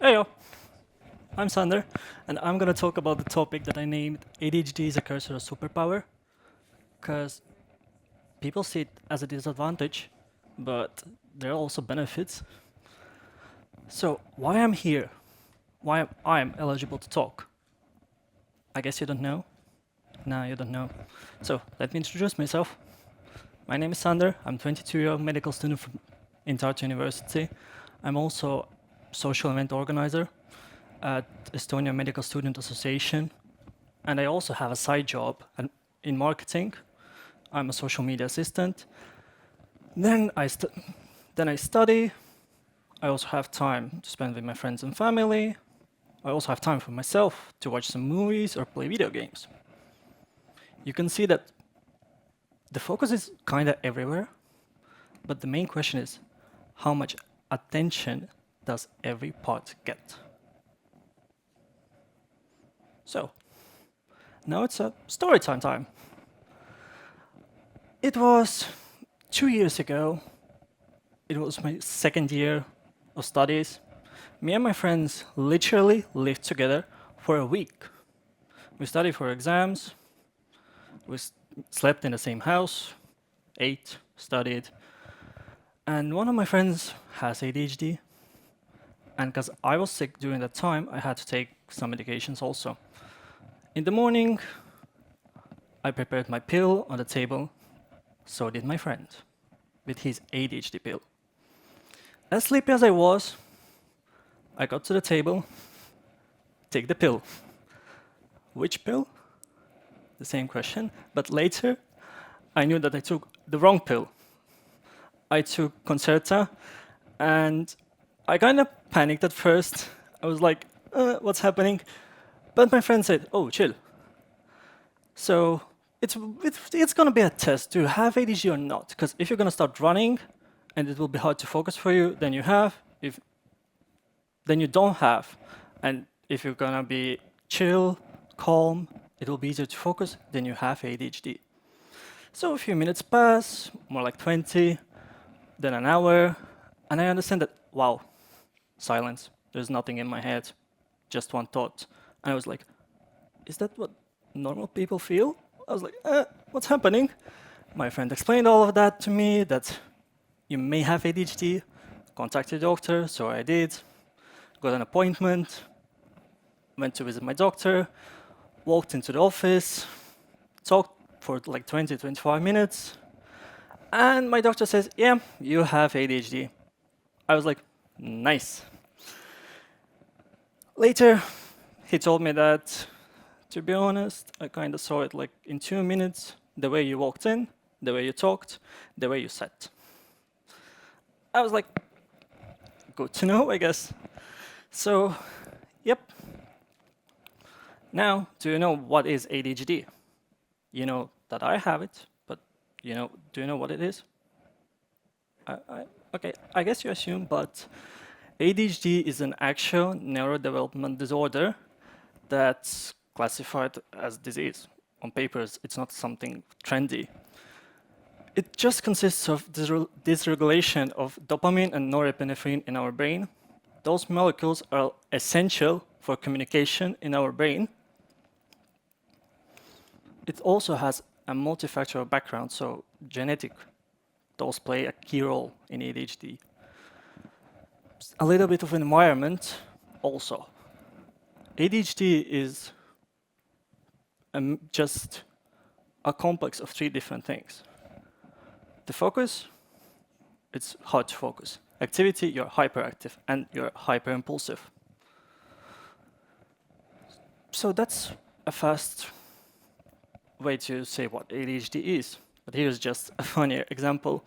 Heyo, I'm Sander, and I'm gonna talk about the topic that I named ADHD is a curse or a superpower, because people see it as a disadvantage, but there are also benefits. So why I'm here? Why I'm eligible to talk? I guess you don't know? Nah, you don't know. So let me introduce myself. My name is Sander. I'm 22-year-old medical student in Tartu University. I'm also social event organizer at Estonia Medical Student Association, and I also have a side job in marketing. I'm a social media assistant. Then I study. I also have time to spend with my friends and family. I also have time for myself to watch some movies or play video games. You can see that the focus is kind of everywhere, but the main question is, how much attention does every part get? So, now it's a story time. It was 2 years ago. It was my second year of studies. Me and my friends literally lived together for a week. We studied for exams. We slept in the same house, ate, studied. And one of my friends has ADHD. And because I was sick during that time, I had to take some medications also. In the morning, I prepared my pill on the table. So did my friend with his ADHD pill. As sleepy as I was, I got to the table, take the pill. Which pill? The same question, but later I knew that I took the wrong pill. I took Concerta, and I kind of panicked at first. I was like, what's happening? But my friend said, oh, chill. So it's gonna be a test to have ADHD or not, because if you're gonna start running and it will be hard to focus for you, then you have. Then you don't have. And if you're gonna be chill, calm, it will be easier to focus, then you have ADHD. So a few minutes pass, more like 20, then an hour, and I understand that, wow, silence. There's nothing in my head, just one thought. And I was like, is that what normal people feel? I was like, what's happening? My friend explained all of that to me, that you may have ADHD, contact your doctor, so I did, got an appointment, went to visit my doctor, walked into the office, talked for like 20, 25 minutes, and my doctor says, yeah, you have ADHD. I was like, nice. Later, he told me that, to be honest, I kind of saw it like in 2 minutes, the way you walked in, the way you talked, the way you sat. I was like, good to know, I guess. So, yep. Now, do you know what is ADHD? You know that I have it, but do you know what it is? Okay, I guess you assume, but ADHD is an actual neurodevelopment disorder that's classified as disease. On papers, it's not something trendy. It just consists of dysregulation of dopamine and norepinephrine in our brain. Those molecules are essential for communication in our brain. It also has a multifactorial background, so genetic. Those play a key role in ADHD. A little bit of environment also. ADHD is just a complex of 3 different things. The focus, it's hard to focus. Activity, you're hyperactive and you're hyperimpulsive. So that's a fast way to say what ADHD is. But here's just a funny example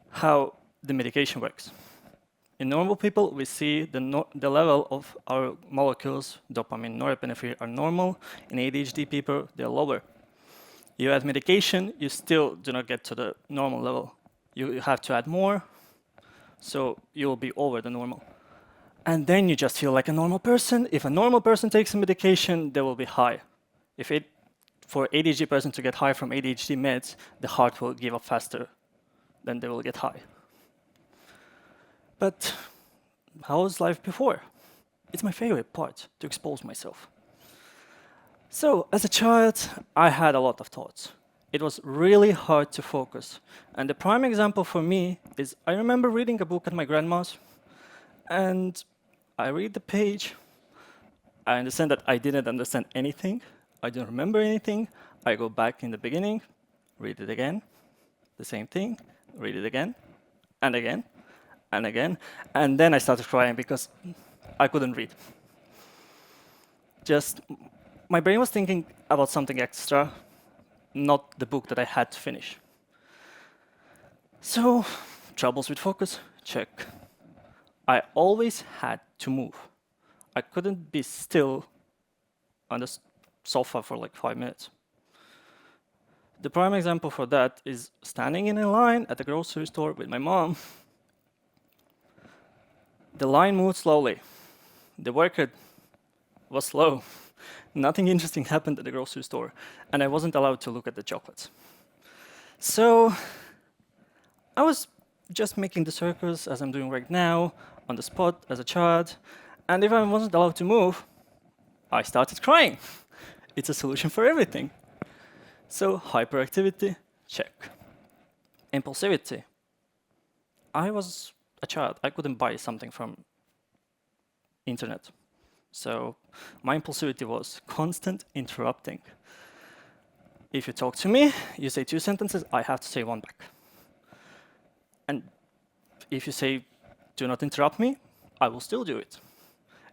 how the medication works. In normal people, we see the level of our molecules, dopamine, norepinephrine, are normal. In ADHD people, they're lower. You add medication, you still do not get to the normal level. You have to add more, so you will be over the normal. And then you just feel like a normal person. If a normal person takes a medication, they will be high. For ADHD person to get high from ADHD meds, the heart will give up faster than they will get high. But how was life before? It's my favorite part, to expose myself. So, as a child, I had a lot of thoughts. It was really hard to focus. And the prime example for me is I remember reading a book at my grandma's, and I read the page. I understand that I didn't understand anything. I don't remember anything. I go back in the beginning, read it again, the same thing, read it again, and again, and again. And then I started crying because I couldn't read. Just, my brain was thinking about something extra, not the book that I had to finish. So, troubles with focus, check. I always had to move. I couldn't be still on the sofa for like 5 minutes. The prime example for that is standing in a line at the grocery store with my mom. The line moved slowly. The worker was slow. Nothing interesting happened at the grocery store, and I wasn't allowed to look at the chocolates. So I was just making the circles as I'm doing right now, on the spot as a child, and if I wasn't allowed to move, I started crying. It's a solution for everything. So hyperactivity, check. Impulsivity. I was a child. I couldn't buy something from internet. So my impulsivity was constant interrupting. If you talk to me, you say 2 sentences, I have to say 1 back. And if you say, do not interrupt me, I will still do it.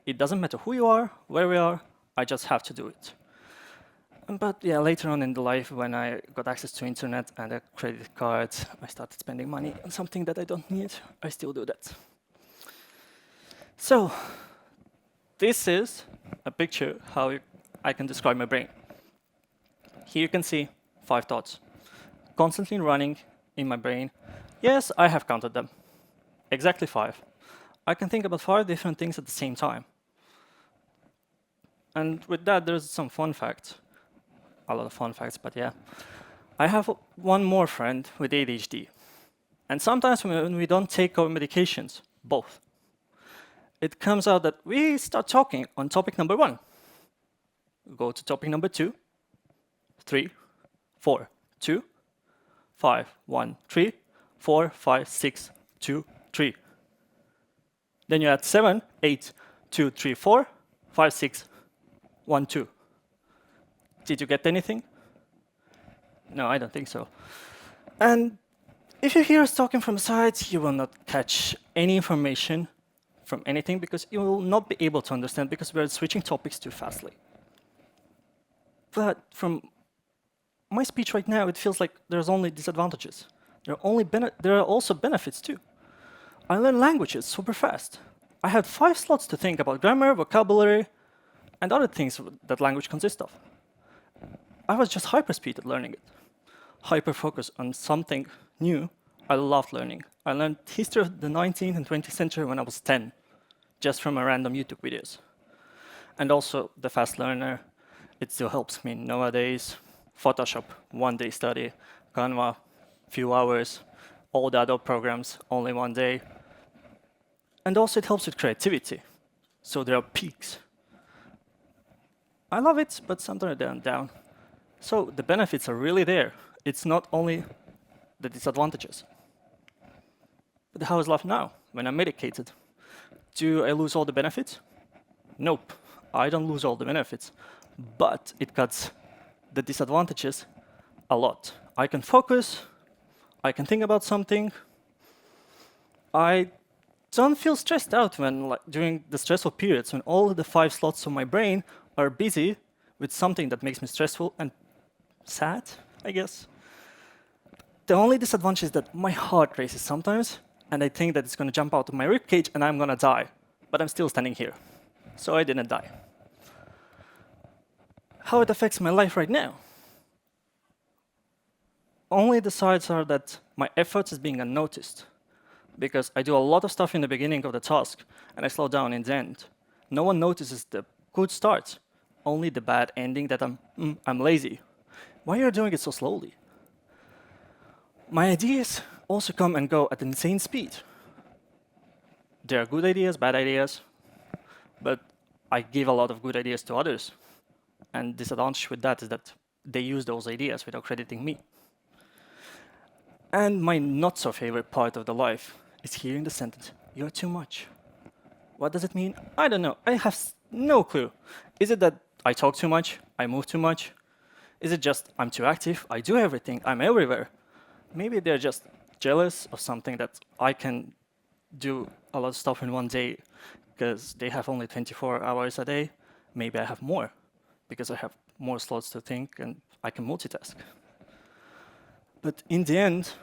It doesn't matter who you are, where we are, I just have to do it. But yeah, later on in the life, when I got access to internet and a credit card, I started spending money on something that I don't need. I still do that. So this is a picture how I can describe my brain. Here you can see 5 thoughts, constantly running in my brain. Yes, I have counted them. Exactly 5. I can think about 5 different things at the same time. And with that, there's some fun facts. A lot of fun facts, but yeah. I have one more friend with ADHD. And sometimes when we don't take our medications, both, it comes out that we start talking on topic number 1. Go to topic number 2, 3, 4, 2, 5, 1, 3, 4, 5, 6, 2, 3. Then you add 7, 8, 2, 3, 4, 5, 6, 1, 2. Did you get anything? No, I don't think so. And if you hear us talking from the side, you will not catch any information from anything because you will not be able to understand because we're switching topics too fastly. But from my speech right now, it feels like there's only disadvantages. There are also benefits too. I learn languages super fast. I had 5 slots to think about grammar, vocabulary, and other things that language consists of. I was just hyper-speed at learning it. Hyper-focus on something new. I loved learning. I learned history of the 19th and 20th century when I was 10, just from a random YouTube videos. And also the fast learner, it still helps me nowadays. Photoshop, 1 day study. Canva, few hours. All the other programs, only 1 day. And also it helps with creativity. So there are peaks. I love it, but sometimes they're down. So the benefits are really there. It's not only the disadvantages. But how is life now, when I'm medicated? Do I lose all the benefits? Nope, I don't lose all the benefits. But it cuts the disadvantages a lot. I can focus, I can think about something. I don't feel stressed out when, during the stressful periods, when all the 5 slots of my brain are busy with something that makes me stressful and sad, I guess. The only disadvantage is that my heart races sometimes, and I think that it's going to jump out of my ribcage and I'm going to die. But I'm still standing here, so I didn't die. How it affects my life right now? Only the sides are that my efforts is being unnoticed, because I do a lot of stuff in the beginning of the task, and I slow down in the end. No one notices the good start, only the bad ending that I'm lazy. Why are you doing it so slowly? My ideas also come and go at an insane speed. There are good ideas, bad ideas, but I give a lot of good ideas to others. And disadvantage with that is that they use those ideas without crediting me. And my not so favorite part of the life is hearing the sentence, "You're too much." What does it mean? I don't know. I have no clue. Is it that I talk too much? I move too much? Is it just I'm too active? I do everything. I'm everywhere. Maybe they're just jealous of something that I can do a lot of stuff in one day because they have only 24 hours a day. Maybe I have more because I have more slots to think and I can multitask. But in the end,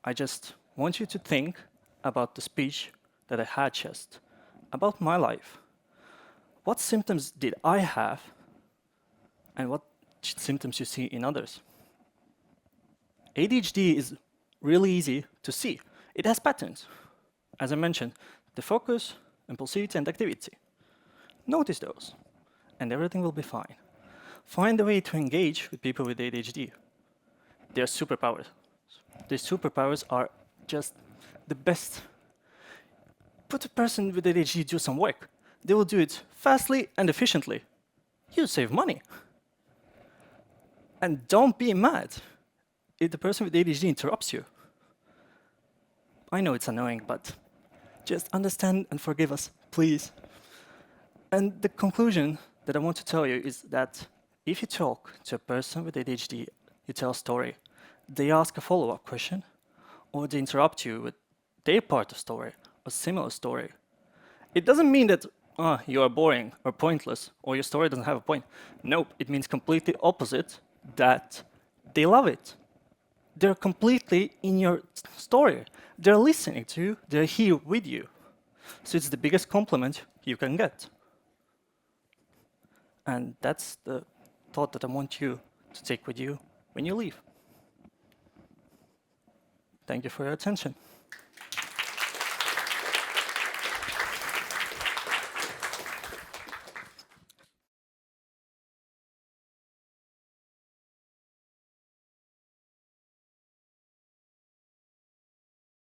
I just want you to think about the speech that I had just about my life. What symptoms did I have and what symptoms you see in others? ADHD is really easy to see. It has patterns. As I mentioned, the focus, impulsivity, and activity. Notice those, and everything will be fine. Find a way to engage with people with ADHD. They're superpowers. These superpowers are just the best. Put a person with ADHD do some work. They will do it fastly and efficiently. You save money. And don't be mad if the person with ADHD interrupts you. I know it's annoying, but just understand and forgive us, please. And the conclusion that I want to tell you is that if you talk to a person with ADHD, you tell a story, they ask a follow-up question, or they interrupt you with their part of story, a similar story, it doesn't mean that you are boring or pointless, or your story doesn't have a point. Nope, it means completely opposite, that they love it. They're completely in your story. They're listening to you, they're here with you. So it's the biggest compliment you can get. And that's the thought that I want you to take with you when you leave. Thank you for your attention.